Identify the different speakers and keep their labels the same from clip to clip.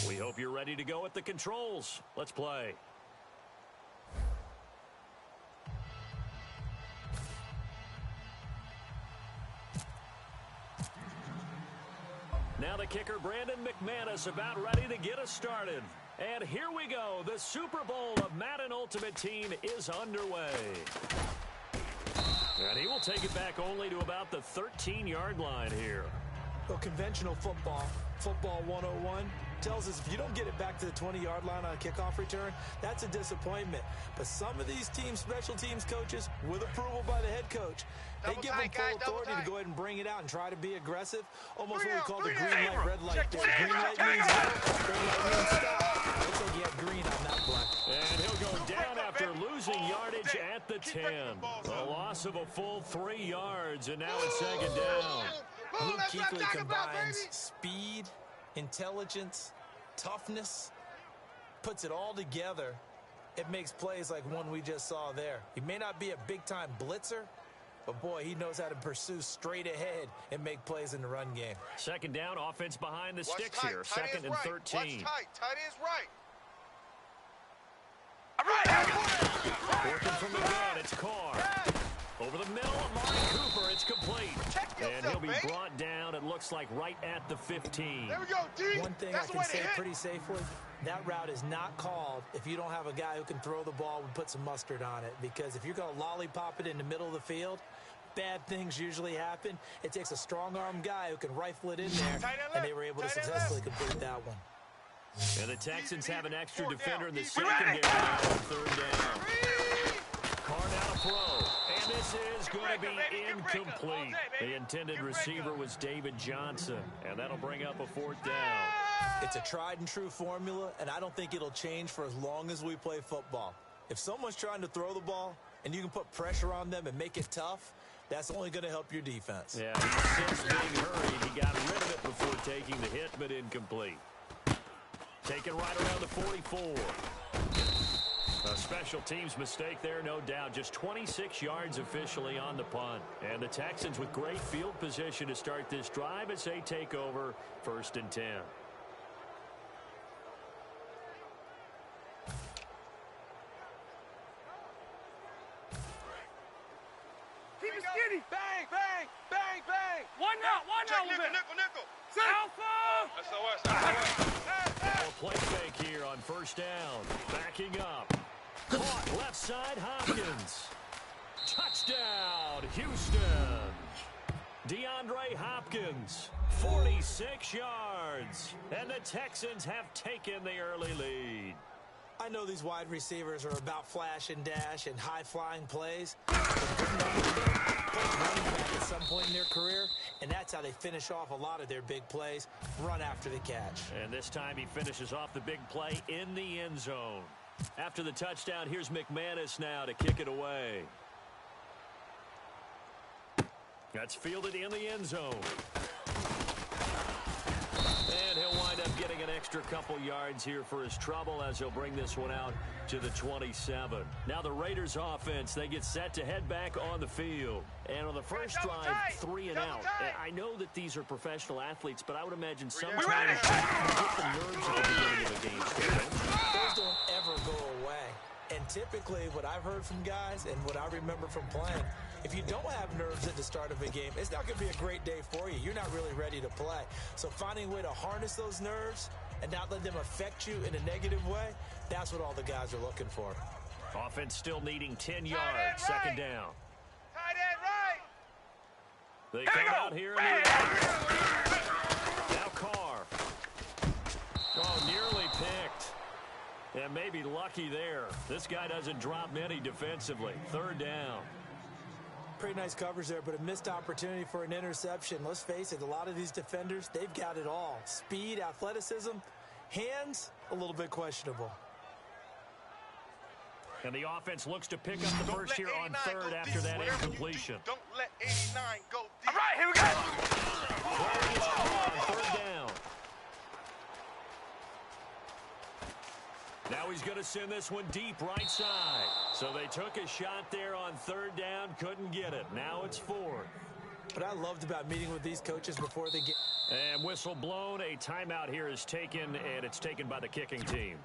Speaker 1: We hope you're ready to go at the controls. Let's play. Now the kicker, Brandon McManus, about ready to get us started. And here we go. The Super Bowl of Madden Ultimate Team is underway. And he will take it back only to about the 13-yard line here.
Speaker 2: Well, conventional football 101, tells us if you don't get it back to the 20-yard line on a kickoff return, that's a disappointment. But some of these special teams coaches, with approval by the head coach, they give them full authority to go ahead and bring it out and try to be aggressive. Almost what we call the green light, red light there. Green light means go, red light means stop. Looks like he had green on that play.
Speaker 1: And he'll go down after losing yardage at the 10. A loss of a full 3 yards, and now it's second down.
Speaker 2: Luke Kuechly combines speed, intelligence, toughness, puts it all together. It makes plays like one we just saw there. He may not be a big-time blitzer, but, boy, he knows how to pursue straight ahead and make plays in the run game.
Speaker 1: Second down, offense behind the sticks here. Second and 13.
Speaker 3: Watch tight. Tight is right.
Speaker 1: Working from the gun, it's Carr. Over the middle, Amari Cooper, it's complete. And he'll be brought down, it looks like, right at the 15.
Speaker 3: There we go, D.
Speaker 2: One thing I can say pretty safely, that route is not called if you don't have a guy who can throw the ball and put some mustard on it. Because if you're going to lollipop it in the middle of the field, bad things usually happen. It takes a strong-arm guy who can rifle it in there, and they were able to successfully complete that one.
Speaker 1: And the Texans have an extra defender in the secondary on third down. Carr now to throw. And this is going to be incomplete. The intended receiver was David Johnson, and that'll bring up a fourth down.
Speaker 2: It's a tried-and-true formula, and I don't think it'll change for as long as we play football. If someone's trying to throw the ball, and you can put pressure on them and make it tough, that's only going to help your defense.
Speaker 1: Yeah, he's since being hurried. He got rid of it before taking the hit, but incomplete. Taken right around the 44. A special teams mistake there, no doubt. Just 26 yards officially on the punt. And the Texans with great field position to start this drive as they take over 1st and 10.
Speaker 3: Keep it skinny. Bang, bang, bang, bang.
Speaker 4: One now,
Speaker 3: Nickel.
Speaker 4: Alpha!
Speaker 3: SOS.
Speaker 1: Play fake here on 1st down. Backing up. Caught left side, Hopkins. Touchdown, Houston. DeAndre Hopkins, 46 yards. And the Texans have taken the early lead.
Speaker 2: I know these wide receivers are about flash and dash and high-flying plays. Running back at some point in their career, and that's how they finish off a lot of their big plays, run after the catch.
Speaker 1: And this time he finishes off the big play in the end zone. After the touchdown, here's McManus now to kick it away. That's fielded in the end zone. And he'll wind up getting an extra couple yards here for his trouble as he'll bring this one out to the 27. Now the Raiders offense, they get set to head back on the field. And on the first drive, 3 and out. I know that these are professional athletes, but I would imagine sometimes you get the nerves at the beginning of a game.
Speaker 2: Those don't ever go away. And typically what I've heard from guys and what I remember from playing, if you don't have nerves at the start of a game, it's not going to be a great day for you. You're not really ready to play. So finding a way to harness those nerves and not let them affect you in a negative way, that's what all the guys are looking for.
Speaker 1: Offense still needing 10 yards, second down.
Speaker 3: Tight end right.
Speaker 1: They come out here in the air. Now Carr. Oh, nearly picked. And maybe lucky there. This guy doesn't drop many defensively. Third down.
Speaker 2: Pretty nice coverage there, but a missed opportunity for an interception. Let's face it, a lot of these defenders, they've got it all. Speed, athleticism, hands, a little bit questionable.
Speaker 1: And the offense looks to pick up the first here on third after that incompletion.
Speaker 3: Don't let 89 go deep.
Speaker 4: All right, here we go.
Speaker 1: Play is on third down. Now he's going to send this one deep right side. So they took a shot there on third down, couldn't get it. Now it's fourth.
Speaker 2: What I loved about meeting with these coaches before the game,
Speaker 1: And whistle blown. A timeout here is taken, and it's taken by the kicking team.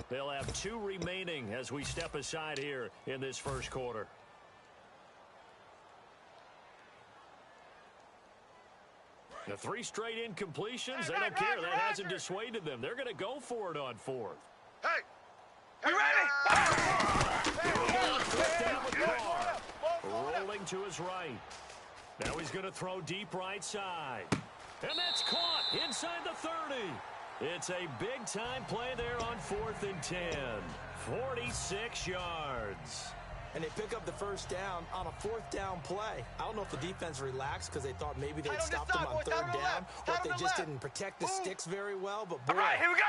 Speaker 1: They'll have 2 remaining as we step aside here in this first quarter. The 3 straight incompletions, they don't care. That hasn't dissuaded them. They're going to go for it on 4th.
Speaker 3: Hey! You ready?
Speaker 1: Down with Carr. Rolling to his right. Now he's going to throw deep right side. And that's caught inside the 30. It's a big-time play there on 4th and 10. 46 yards.
Speaker 2: And they pick up the first down on a 4th down play. I don't know if the defense relaxed because they thought maybe they'd stop them on 3rd down, or if they just didn't protect the sticks very well. But, boy,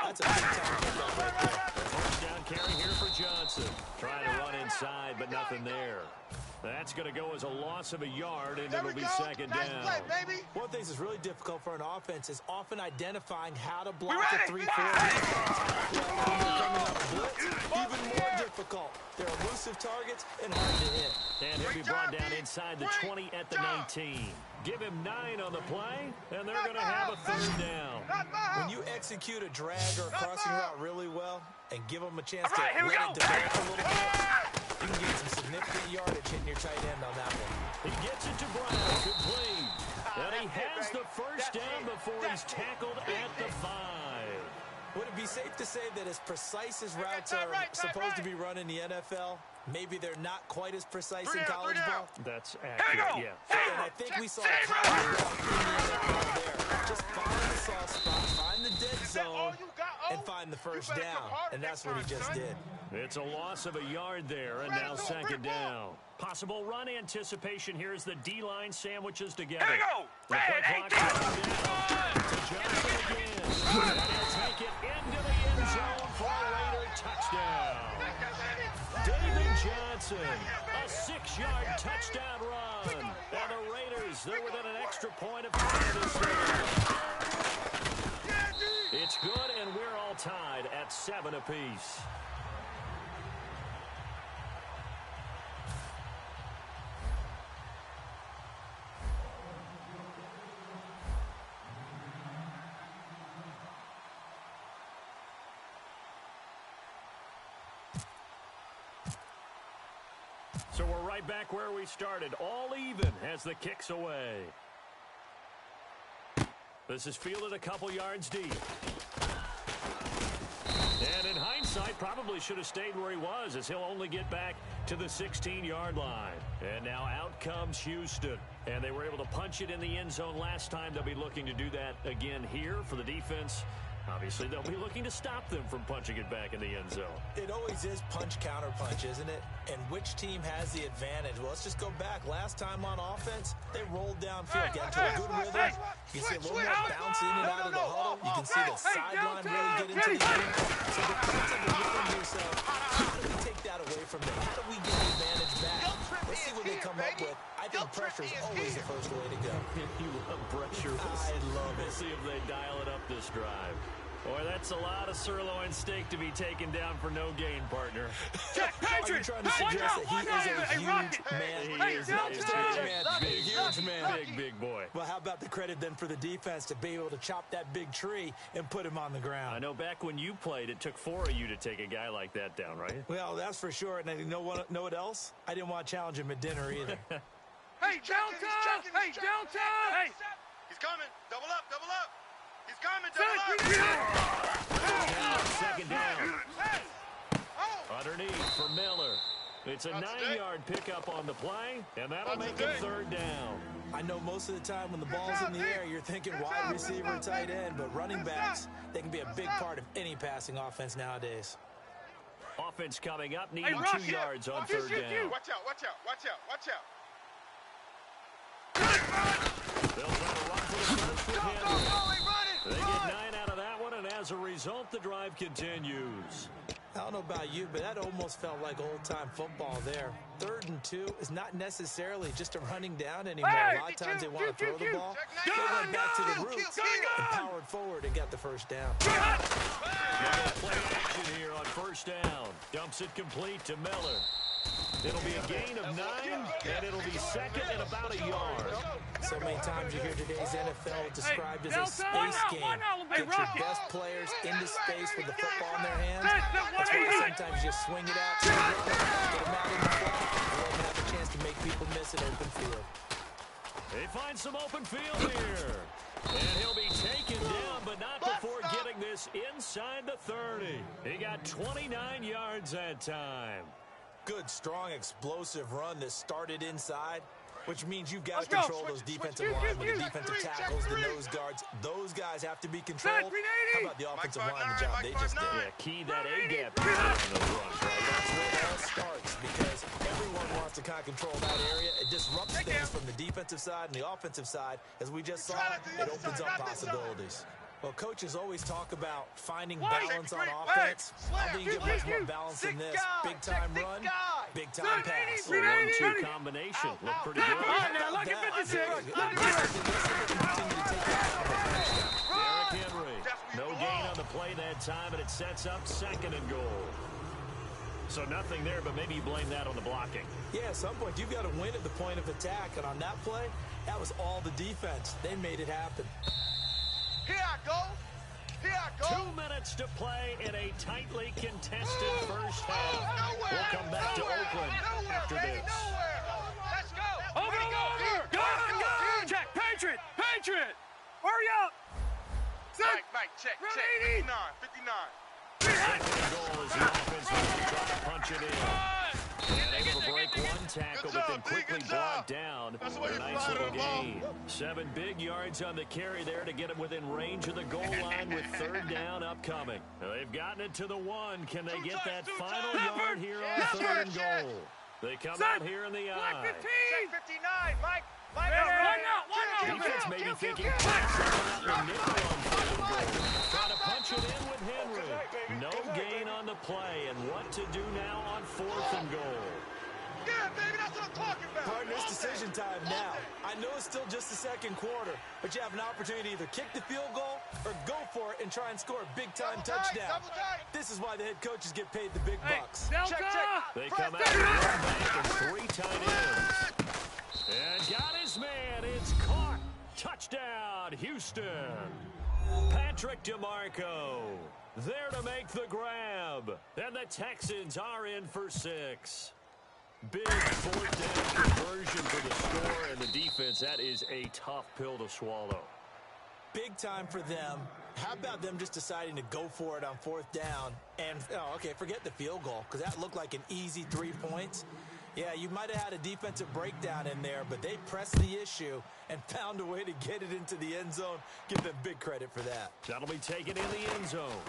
Speaker 2: that's a big-time pickup right there.
Speaker 1: First down carry here for Johnson. Trying to run inside, but nothing there. That's going to go as a loss of a yard, and it'll be 2nd down.
Speaker 3: Play, baby.
Speaker 2: One of the things that's really difficult for an offense is often identifying how to block a 3-4 defense. When they're coming up blitz, even more difficult. They're elusive targets and hard to hit.
Speaker 1: And he'll be brought down inside the 20 at the 19. Give him 9 on the play, and they're going to have a 3rd down.
Speaker 2: When you execute a drag or a crossing route really well and give them a chance to let it develop a little bit, you can get some significant yardage hitting your tight end on that one.
Speaker 1: He gets it to Brown, complete. And he has the first down before he's tackled at the 5.
Speaker 2: Would it be safe to say that as precise as routes are supposed to be run in the NFL, maybe they're not quite as precise in college ball?
Speaker 1: That's accurate, yeah.
Speaker 2: And I think we saw a college route in the NFL there. Just find the soft spot, find the dead zone, and find the first down. And that's what he just did.
Speaker 1: It's a loss of a yard there, and now 2nd down. Possible run anticipation here as the D-line sandwiches together.
Speaker 3: Here we go.
Speaker 1: The play clock's running down to Johnson again. And he'll take it into the end zone for a Raider touchdown. David Johnson, a 6-yard touchdown run. And the Raiders, they're within an extra point of time this game. It's good, and we're all tied at 7 apiece. So we're right back where we started, all even as the kick's away. This is fielded a couple yards deep. And in hindsight, probably should have stayed where he was, as he'll only get back to the 16-yard line. And now out comes Houston. And they were able to punch it in the end zone last time. They'll be looking to do that again here for the defense. Obviously, they'll be looking to stop them from punching it back in the end zone.
Speaker 2: It always is punch-counter-punch, isn't it? And which team has the advantage? Well, let's just go back. Last time on offense, they rolled downfield, got to a good rhythm. You can see a little more bounce in and out of the huddle. You can see the sideline really get into the game. So the defensive rhythm yourself, how do we take that away from them? How do we get the advantage back? Let's see what they come up with. I think pressure is always the first way to go.
Speaker 1: You love pressure.
Speaker 2: I love it.
Speaker 1: Let's see if they dial it up this drive. Boy, that's a lot of sirloin steak to be taken down for no gain, partner.
Speaker 2: Are you trying to suggest that he is a huge man?
Speaker 1: He is a huge man. Big boy.
Speaker 2: Well, how about the credit then for the defense to be able to chop that big tree and put him on the ground?
Speaker 1: I know back when you played, it took 4 of you to take a guy like that down, right?
Speaker 2: Well, that's for sure. And you know what else? I didn't want to challenge him at dinner either.
Speaker 3: Hey, downtown! Hey, downtown! Hey! He's coming. Double up, double up. He's coming, double up.
Speaker 1: 2nd down. Underneath for Miller. It's a 9-yard pickup on the play, and that'll make it 3rd down.
Speaker 2: I know most of the time when the ball's in the air, you're thinking wide receiver, tight end, but running backs, they can be a big part of any passing offense nowadays.
Speaker 1: Offense coming up, needing 2 yards on 3rd down.
Speaker 3: Watch out, watch out, watch out, watch out.
Speaker 1: They'll try to run for the first with Henry. They get 9 out of that one, and as a result, the drive continues.
Speaker 2: I don't know about you, but that almost felt like old-time football there. 3rd and 2 is not necessarily just a running down anymore. A lot of times they want to throw the ball. They went back to the roots and powered forward and got the first down.
Speaker 1: Play action here on 1st down. Dumps it complete to Miller. It'll be a gain of 9, and it'll be second and about a yard.
Speaker 2: So many times you hear today's NFL described as a space game. Get your best players into space with the football in their hands. That's why sometimes you swing it out, get them out in the flat, and let them have a chance to make people miss an open field.
Speaker 1: They find some open field here. And he'll be taken down, but not before getting this inside the 30. He got 29 yards that time.
Speaker 2: Good, strong, explosive run that started inside, which means you've got to control those defensive linemen, the defensive tackles, the nose guards. Those guys have to be controlled. How about the offensive line, the job they just did?
Speaker 1: Yeah, key that A-gap in those runs, right?
Speaker 2: That's where it all starts, because everyone wants to kind of control that area. It disrupts things from the defensive side and the offensive side. As we just saw, it opens up possibilities. Well, coaches always talk about finding balance on offense. I think you get much more balance than this. Big-time run, big-time pass.
Speaker 1: 1-2 combination. Look pretty good.
Speaker 4: Look at 56.
Speaker 1: Derrick Henry. No gain on the play that time, and it sets up second and goal. So nothing there, but maybe you blame that on the blocking.
Speaker 2: Yeah, at some point, you've got to win at the point of attack. And on that play, that was all the defense. They made it happen.
Speaker 3: Here I go. Here I go.
Speaker 1: 2 minutes to play in a tightly contested first half. We'll come back to Oakland after this.
Speaker 3: Let's go.
Speaker 4: Over. Go. Check. Patriot. Hurry up.
Speaker 3: Mike, check. 59.
Speaker 1: Second goal as the offense wants to try to punch it in. And able to break one tackle, but then quickly brought down. A nice little gain. 7 big yards on the carry there to get him within range of the goal line with third down upcoming. They've gotten it to the 1. Can they get that final yard here on third and goal? They come out here in the eye.
Speaker 3: Check 59, Mike.
Speaker 4: One out.
Speaker 1: Defense may be thinking, trying to punch it in with Henry. No gain on the play, and what to do now on 4th and goal.
Speaker 3: Yeah, baby, that's what I'm talking about.
Speaker 2: Partners, decision time now. I know it's still just the second quarter, but you have an opportunity to either kick the field goal or go for it and try and score a big-time touchdown. This is why the head coaches get paid the big bucks.
Speaker 4: Delta.
Speaker 1: They come out with one back and 3 tight ends. And got his man. It's caught. Touchdown, Houston. Patrick DeMarco there to make the grab. And the Texans are in for 6. Big 4th down conversion for the score and the defense. That is a tough pill to swallow.
Speaker 2: Big time for them. How about them just deciding to go for it on 4th down? And, forget the field goal, because that looked like an easy 3 points. Yeah, you might have had a defensive breakdown in there, but they pressed the issue and found a way to get it into the end zone. Give them big credit for that.
Speaker 1: That'll be taken in the end zone.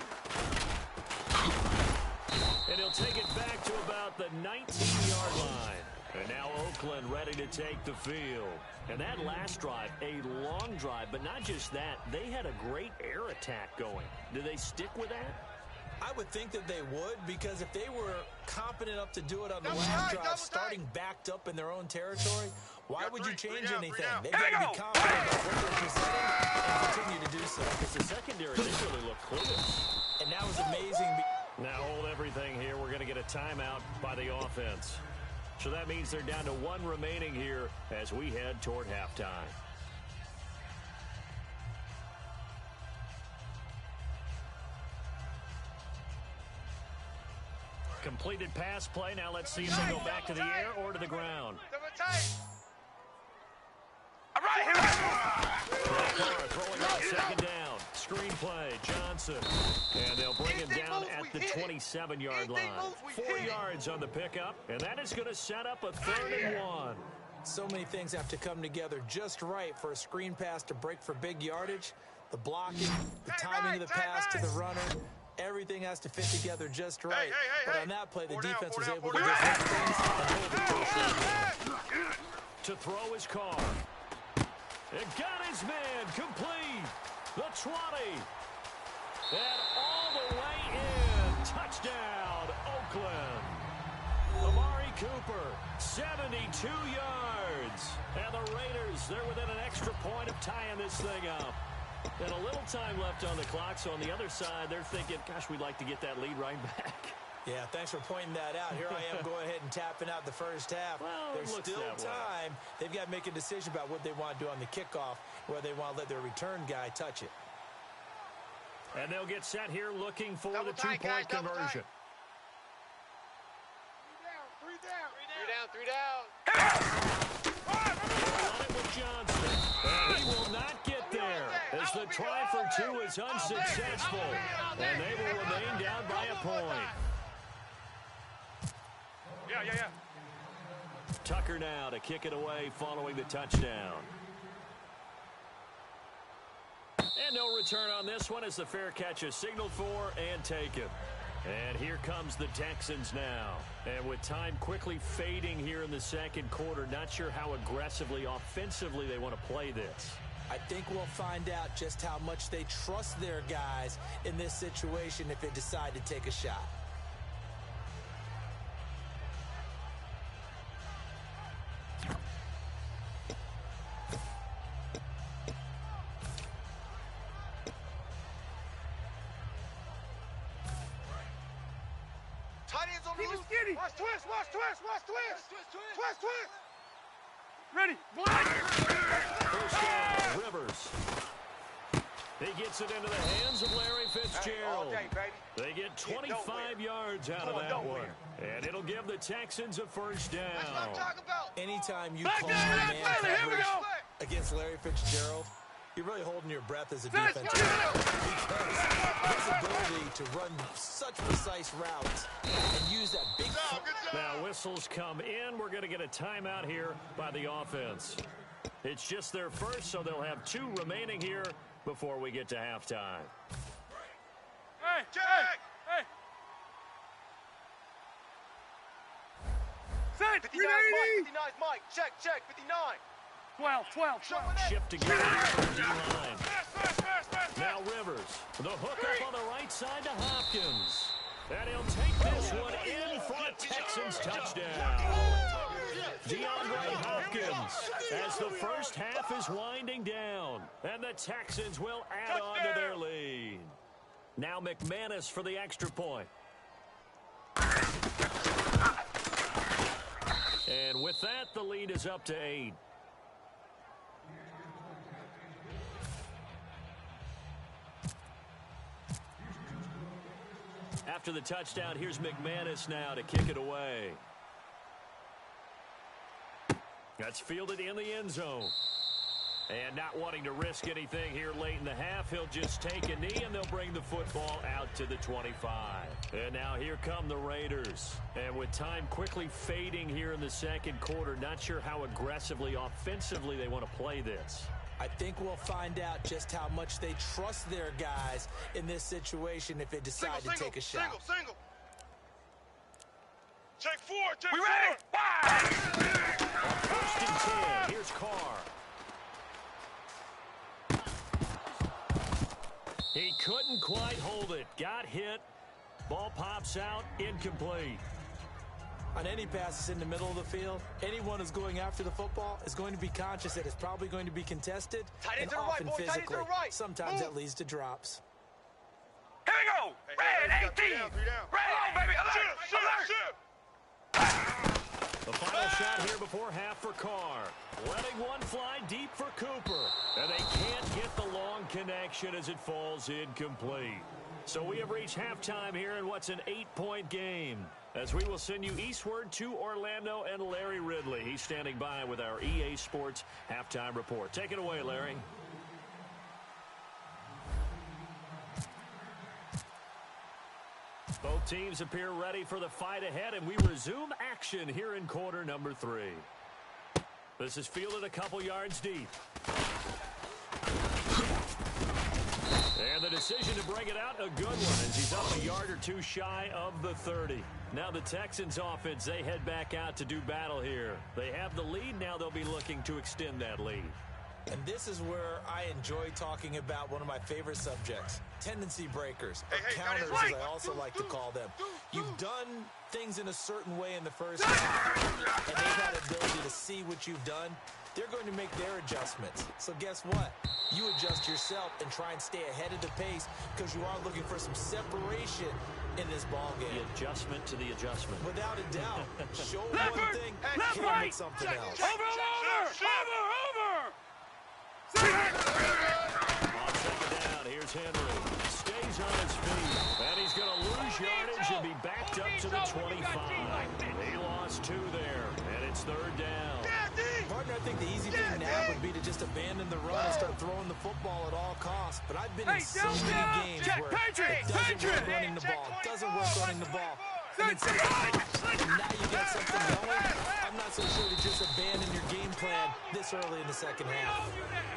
Speaker 1: And he'll take it back to about the 19-yard line. And now Oakland ready to take the field. And that last drive, a long drive, but not just that. They had a great air attack going. Do they stick with that?
Speaker 2: I would think that they would, because if they were confident enough to do it on the last drive, starting backed up in their own territory, why would you change anything? They've got to be confident about what they're presenting and continue to do so.
Speaker 1: Because the secondary, they really look clueless.
Speaker 2: And that was amazing.
Speaker 1: Now hold everything here. We're going to get a timeout by the offense. So that means they're down to 1 remaining here as we head toward halftime. Completed pass play. Now let's see if they go back to the air or to the ground.
Speaker 3: All right, here we go.
Speaker 1: Throwing out 2nd down. Screen play, Johnson. And they'll bring him down at the 27-yard line. 4 yards on the pickup, and that is going to set up a 3rd and 1.
Speaker 2: So many things have to come together just right for a screen pass to break for big yardage. The blocking, the timing of the pass to the runner. Everything has to fit together just right. But on that play, the defense was able to get things and hold it.
Speaker 1: To throw his car. It got his man complete. The 20. And all the way in. Touchdown, Oakland. Amari Cooper, 72 yards. And the Raiders, they're within an extra point of tying this thing up. And a little time left on the clock, so on the other side, they're thinking, gosh, we'd like to get that lead right back.
Speaker 2: Yeah, thanks for pointing that out. Here I am going ahead and tapping out the first half.
Speaker 1: Well,
Speaker 2: there's still time. They've got to make a decision about what they want to do on the kickoff, where they want to let their return guy touch it.
Speaker 1: And they'll get set here looking for
Speaker 3: Double
Speaker 1: the
Speaker 3: tight,
Speaker 1: two-point
Speaker 3: guys, double
Speaker 1: conversion.
Speaker 3: Three down.
Speaker 1: They'll run it with Johnson. And he will not get there as the try for two is unsuccessful. And they will remain down by a point.
Speaker 4: Yeah.
Speaker 1: Tucker now to kick it away following the touchdown. And no return on this one as the fair catch is signaled for and taken. And here comes the Texans now. And with time quickly fading here in the second quarter, not sure how aggressively, offensively they want to play this.
Speaker 2: I think we'll find out just how much they trust their guys in this situation if they decide to take a shot.
Speaker 3: Tight ends on the
Speaker 4: Keep it
Speaker 3: loose.
Speaker 4: skinny.
Speaker 3: Watch twist.
Speaker 4: Ready. Blind.
Speaker 1: First down, Rivers. He gets it into the hands of Larry Fitzgerald.
Speaker 3: All day, baby.
Speaker 1: They get 25 yards out of that one. And it'll give the Texans a first down.
Speaker 3: That's what I'm talking about.
Speaker 2: Anytime you
Speaker 4: Back
Speaker 2: call
Speaker 4: there,
Speaker 2: man
Speaker 4: back there, here we
Speaker 2: coverage
Speaker 4: go.
Speaker 2: against Larry Fitzgerald, you're really holding your breath as a
Speaker 4: Let's
Speaker 2: defensive
Speaker 4: go.
Speaker 2: player because his ability to run such precise routes and use that big
Speaker 3: Good job.
Speaker 1: Now whistles come in. We're going to get a timeout here by the offense. It's just their first, so they'll have two remaining here before we get to halftime.
Speaker 4: Hey. Set.
Speaker 3: 59 Mike. 59 Mike. Check. 59.
Speaker 4: 12.
Speaker 1: Shift together here from the D-line. Now Rivers. The hook up on the right side to Hopkins. And he'll take this one in for a Texans touchdown. DeAndre Hopkins as the first half is winding down. And the Texans will add on to their lead. Now McManus for the extra point. And with that, the lead is up to 8. After the touchdown, here's McManus now to kick it away. That's fielded in the end zone. And not wanting to risk anything here late in the half, he'll just take a knee and they'll bring the football out to the 25. And now here come the Raiders. And with time quickly fading here in the second quarter, not sure how aggressively, offensively they want to play this.
Speaker 2: I think we'll find out just how much they trust their guys in this situation if they decide to take a shot.
Speaker 3: Single. Check 4.
Speaker 4: We ready?
Speaker 1: First and 10. Here's Carr. He couldn't quite hold it. Got hit. Ball pops out. Incomplete.
Speaker 2: On any passes in the middle of the field, anyone who's going after the football is going to be conscious that it's probably going to be contested
Speaker 3: Tight end
Speaker 2: and
Speaker 3: to the right,
Speaker 2: often
Speaker 3: boy, tight end to the
Speaker 2: physically.
Speaker 3: right.
Speaker 2: Sometimes
Speaker 3: Move.
Speaker 2: that leads to drops.
Speaker 4: Here we go. Red 18.
Speaker 3: 3 down.
Speaker 4: Red on, baby. Alert.
Speaker 1: The final shot here before half for Carr. Letting one fly deep for Cooper. And they can't get the long connection as it falls incomplete. So we have reached halftime here in what's an 8-point game. As we will send you eastward to Orlando and Larry Ridley. He's standing by with our EA Sports halftime report. Take it away, Larry. Both teams appear ready for the fight ahead, and we resume action here in quarter number 3. This is fielded a couple yards deep. And the decision to bring it out, a good one, as he's up a yard or two shy of the 30. Now the Texans offense, they head back out to do battle here. They have the lead, now they'll be looking to extend that lead.
Speaker 2: And this is where I enjoy talking about one of my favorite subjects, tendency breakers, or counters as I also like to call them. You've done things in a certain way in the first half, and they've had the ability to see what you've done. They're going to make their adjustments. So guess what? you adjust yourself and try and stay ahead of the pace because you are looking for some separation in this ball game.
Speaker 1: The adjustment to the adjustment.
Speaker 2: Without a doubt. Show one thing, hit him with something else.
Speaker 4: Over!
Speaker 1: On second down, here's Henry. Stays on his feet. And he's going to lose yardage and be backed up to the 25. He lost 2 there, and it's third down.
Speaker 2: Partner, I think the easy thing now would be to just abandon the run and start throwing the football at all costs. But I've been in so many games where it doesn't work running the ball. It doesn't work running the ball. And then now you got something going. I'm not so sure to just abandon your game plan this early in the second half.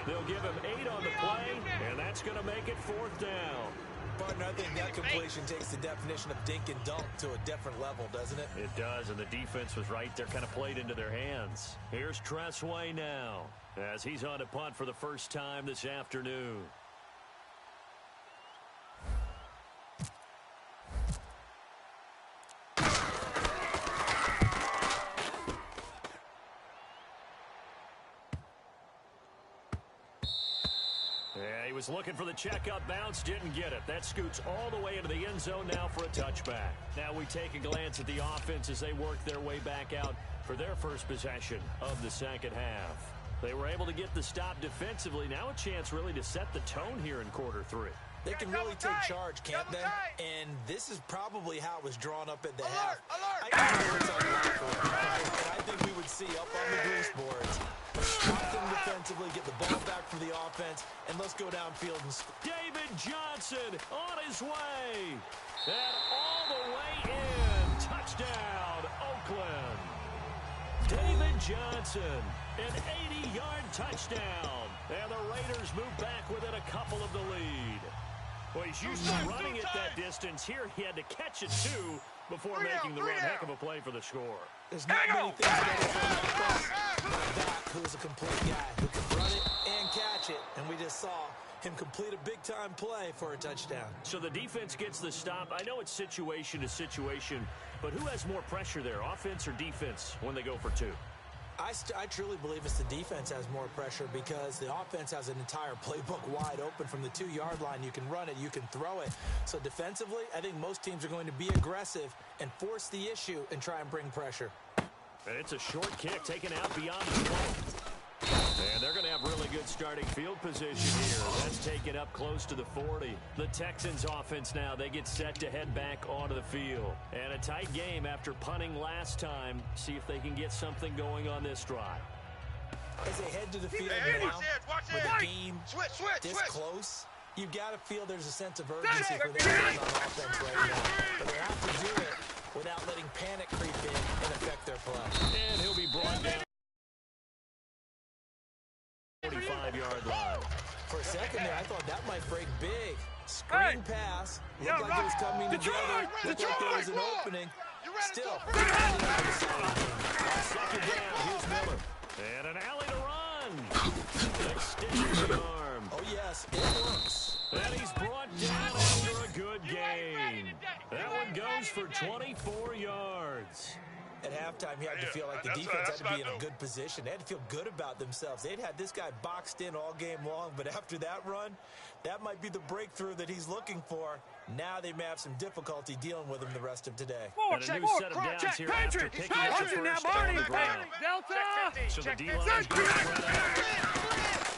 Speaker 1: They'll give him 8 on the play, and that's going to make it fourth down.
Speaker 2: Partner, I think that completion takes the definition of dink and dunk to a different level, doesn't it?
Speaker 1: It does, and the defense was right there, kind of played into their hands. Here's Tressway now, as he's on to punt for the first time this afternoon. Yeah, he was looking for the checkup bounce, didn't get it. That scoots all the way into the end zone now for a touchback. Now we take a glance at the offense as they work their way back out for their first possession of the second half. They were able to get the stop defensively. Now a chance really to set the tone here in quarter 3.
Speaker 2: They can really take charge, can't they? And this is probably how it was drawn up at the half. I think we would see up on the grease boards. Stop them defensively, get the ball back for the offense, and let's go downfield and score.
Speaker 1: David Johnson on his way. And all the way in. Touchdown, Oakland. David Johnson, an 80-yard touchdown. And the Raiders move back within a couple of the lead. Well, he's used to running it that distance. Here he had to catch it, too, before making the run. Heck of a play for the score.
Speaker 2: There's not many things better for a back who is a complete guy who can run it and catch it. And we just saw him complete a big-time play for a touchdown.
Speaker 1: So the defense gets the stop. I know it's situation to situation, but who has more pressure there, offense or defense, when they go for 2?
Speaker 2: I truly believe it's the defense has more pressure because the offense has an entire playbook wide open from the 2-yard line. You can run it, you can throw it. So defensively, I think most teams are going to be aggressive and force the issue and try and bring pressure.
Speaker 1: And it's a short kick taken out beyond the 12. And they're going to have really good starting field position here. That's taken up close to the 40. The Texans offense now, they get set to head back onto the field. And a tight game after punting last time. See if they can get something going on this drive.
Speaker 2: As they head to the field now, with the game this close, you've got to feel there's a sense of urgency for them on offense right now. But they have to do it without letting panic creep in and affect their play.
Speaker 1: And he'll be brought down. 45-yard line.
Speaker 2: For a second there, I thought that might break big. Screen pass. Looked like it was coming together. Looked like there was an opening. Still.
Speaker 1: Second down, here's Miller. And an alley to run. Extending the arm.
Speaker 2: Oh, yes, it works.
Speaker 1: And he's brought down after a good gain. That one goes for 24 yards.
Speaker 2: At halftime, you had to feel like the defense had to be in a good position. They had to feel good about themselves. They'd had this guy boxed in all game long, but after that run, that might be the breakthrough that he's looking for. Now they may have some difficulty dealing with him the rest of today.
Speaker 1: And a new set of downs here after picking up the first on the ground.
Speaker 4: Delta!
Speaker 1: So the D-line goes spread out.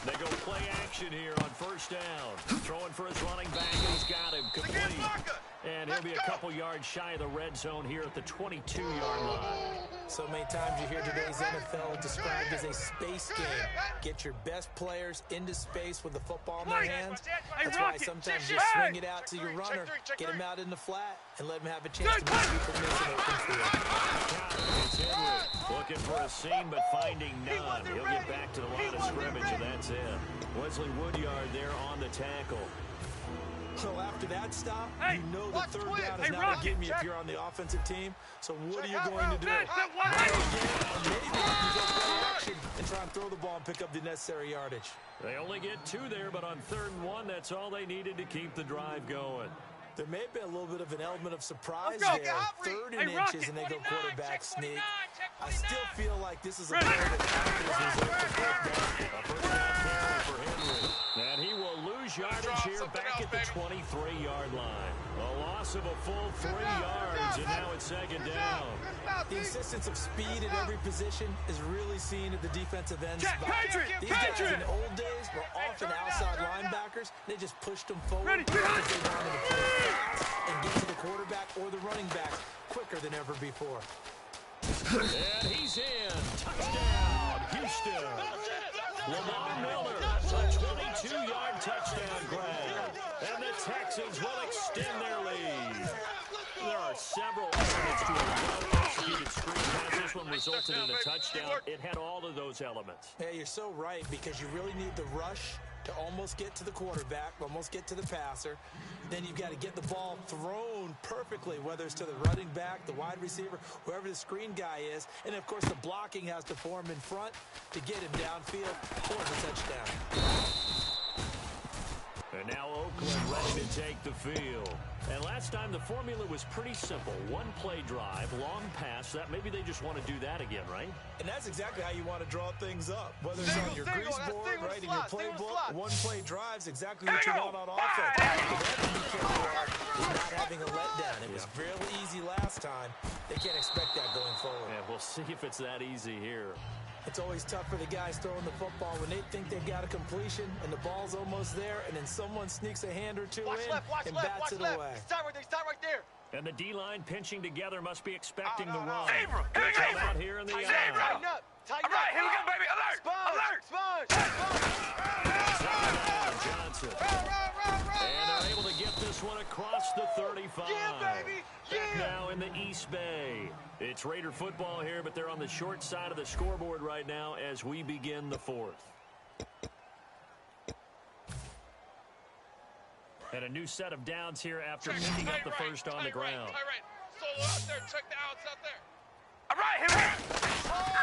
Speaker 1: They go play action here on first down. Throwing for his running back, and he's got him complete. And he'll be a couple yards shy of the red zone here at the 22-yard line.
Speaker 2: So many times you hear today's NFL described as a space game. Get your best players into space with the football in their hands. That's why sometimes you swing it out to your runner, get him out in the flat, and let him have a chance to make people miss an open field.
Speaker 1: It's Henry looking for a seam, but finding none. He'll get back to the line of scrimmage, and that's it. Wesley Woodyard there on the tackle.
Speaker 2: So after that stop, you know the third down is not a gimme if you're on the offensive team. So what are you going to do? Maybe you go play action and try and throw the ball and pick up the necessary yardage.
Speaker 1: They only get 2 there, but on 3rd and 1, that's all they needed to keep the drive going.
Speaker 2: There may have been a little bit of an element of surprise there. 3rd and inches, and they go quarterback sneak. I still feel like this is a play that is reserved for 4th down.
Speaker 1: A 1st down carry for Henry. And he will lose yardage here back at the 23-yard line. A loss of a full 3 yards, and now it's second down.
Speaker 2: The insistence of speed at every position is really seen at the defensive end spot. These guys in the old days were often outside linebackers. They just pushed them forward because they wanted to play fast and get to the quarterback or the running backs quicker than ever before.
Speaker 1: And he's in. Touchdown, Houston. Lamar Miller, a 22-yard touchdown grab. And the Texans will extend their lead. There are several elements to a well-executed screen pass. This one resulted in a touchdown. It had all of those elements.
Speaker 2: Yeah, you're so right, because you really need the rush to almost get to the quarterback, almost get to the passer. Then you've got to get the ball thrown perfectly, whether it's to the running back, the wide receiver, whoever the screen guy is. And, of course, the blocking has to form in front to get him downfield for the touchdown.
Speaker 1: And now Oakland ready to take the field. And last time the formula was pretty simple. One-play drive, long pass. That maybe they just want to do that again, right?
Speaker 2: And that's exactly how you want to draw things up. Whether it's on your grease board, right, in your playbook, one-play drive's exactly what you want on offense. But that be careful of is not having a letdown. It was fairly easy last time. They can't expect that going forward.
Speaker 1: Yeah, we'll see if it's that easy here.
Speaker 2: It's always tough for the guys throwing the football when they think they've got a completion and the ball's almost there, and then someone sneaks a hand or two and bats it away.
Speaker 3: Stop right there.
Speaker 1: And the D-line pinching together must be expecting the
Speaker 3: no.
Speaker 1: run.
Speaker 4: Zebra,
Speaker 1: They
Speaker 4: here we
Speaker 1: come
Speaker 4: go.
Speaker 1: out here in the
Speaker 4: Zebra.
Speaker 1: eye.
Speaker 3: Tighten up.
Speaker 4: All right, here we go, baby. Alert!
Speaker 3: Sponge.
Speaker 1: Johnson.
Speaker 3: Run.
Speaker 1: And they're able to get this one across the 35.
Speaker 3: Yeah, baby.
Speaker 1: Back now in the East Bay. It's Raider football here, but they're on the short side of the scoreboard right now as we begin the fourth. And a new set of downs here after picking up the first on the ground.
Speaker 4: Solo out there. Check the outs out there. All right, here we go.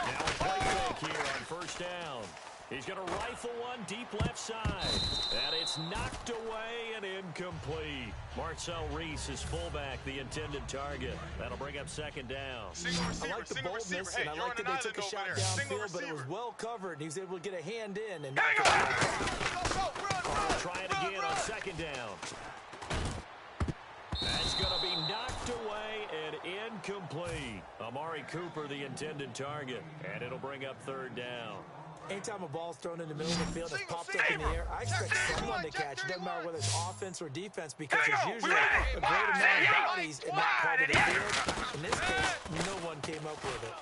Speaker 1: Now a play fake here on first down. He's going to rifle one deep left side. And it's knocked away and incomplete. Marcel Reese is fullback, the intended target. That'll bring up second down.
Speaker 2: I like the boldness, and I like that they took a shot downfield, but it was well covered, and he was able to get a hand in. And
Speaker 1: Try it again on second down. That's going to be knocked away and incomplete. Amari Cooper, the intended target. And it'll bring up third down.
Speaker 2: Anytime a ball's thrown in the middle of the field, it's popped up in the air, I expect someone to catch it. Doesn't matter whether it's offense or defense, because there's usually a great amount of bodies in that part of the field. In this case, no one came up with it.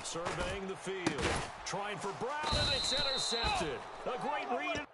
Speaker 1: Surveying the field. Trying for Brown, and it's intercepted. A great read.